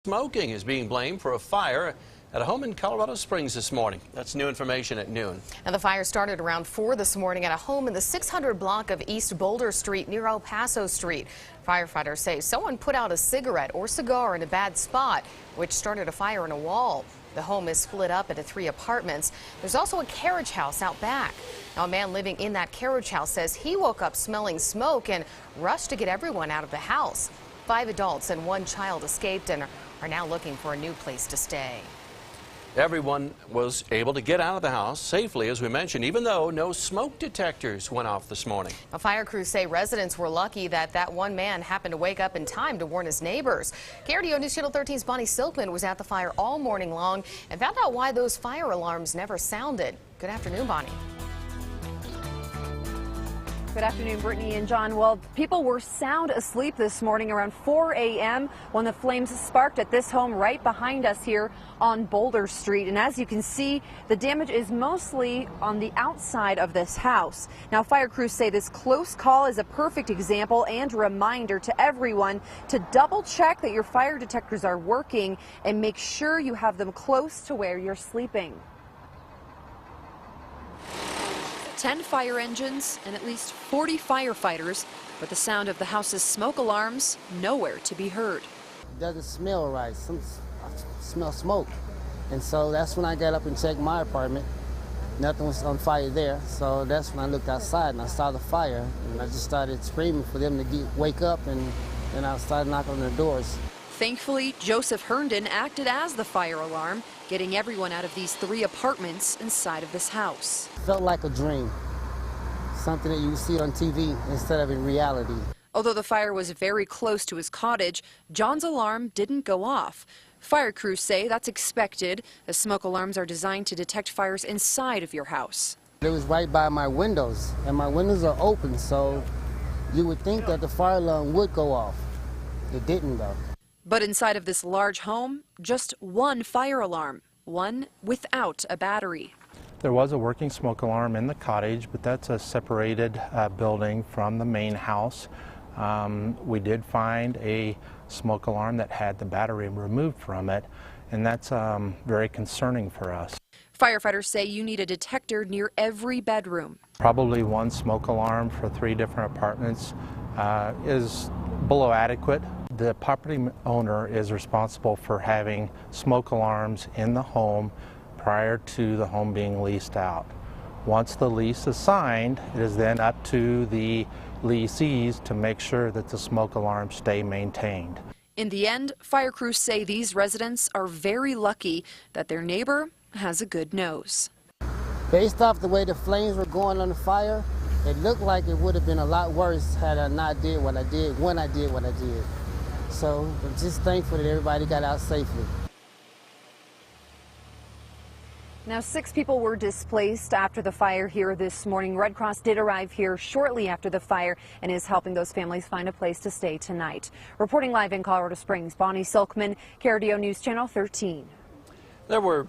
Smoking is being blamed for a fire at a home in Colorado Springs this morning. That's new information at noon. And the fire started around 4 this morning at a home in the 600 block of East Boulder Street near El Paso Street. Firefighters say someone put out a cigarette or cigar in a bad spot, which started a fire in a wall. The home is split up into 3 apartments. There's also a carriage house out back. Now, a man living in that carriage house says he woke up smelling smoke and rushed to get everyone out of the house. 5 adults and 1 child escaped and are now looking for a new place to stay. Everyone was able to get out of the house safely, as we mentioned, even though no smoke detectors went off this morning. Fire crews say residents were lucky that one man happened to wake up in time to warn his neighbors. KRDO News Channel 13's Bonnie Silkman was at the fire all morning long and found out why those fire alarms never sounded. Good afternoon, Bonnie. Good afternoon, Brittany and John. Well, people were sound asleep this morning around 4 a.m. when the flames sparked at this home right behind us here on Boulder Street. And as you can see, the damage is mostly on the outside of this house. Now, fire crews say this close call is a perfect example and reminder to everyone to double check that your fire detectors are working and make sure you have them close to where you're sleeping. 10 fire engines and at least 40 firefighters, but the sound of the house's smoke alarms nowhere to be heard. It doesn't smell right. I smell smoke. And so that's when I got up and checked my apartment. Nothing was on fire there. So that's when I looked outside and I saw the fire. And I just started screaming for them to wake up, and I started knocking on their doors. Thankfully, Joseph Herndon acted as the fire alarm, getting everyone out of these 3 apartments inside of this house. Felt like a dream, something that you see on TV instead of in reality. Although the fire was very close to his cottage, John's alarm didn't go off. Fire crews say that's expected, as smoke alarms are designed to detect fires inside of your house. It was right by my windows, and my windows are open, so you would think that the fire alarm would go off. It didn't, though. But inside of this large home, just 1 fire alarm, one without a battery. There was a working smoke alarm in the cottage, but that's a separated building from the main house. We did find a smoke alarm that had the battery removed from it, and that's very concerning for us. Firefighters say you need a detector near every bedroom. Probably 1 smoke alarm for 3 different apartments is below adequate. The property owner is responsible for having smoke alarms in the home prior to the home being leased out. Once the lease is signed, it is then up to the lessees to make sure that the smoke alarms stay maintained. In the end, fire crews say these residents are very lucky that their neighbor has a good nose. Based off the way the flames were going on the fire, it looked like it would have been a lot worse had I not did what I did when I did what I did. So I'm just thankful that everybody got out safely. Now, 6 people were displaced after the fire here this morning. Red Cross did arrive here shortly after the fire and is helping those families find a place to stay tonight. Reporting live in Colorado Springs, Bonnie Silkman, KRDO News Channel 13. There were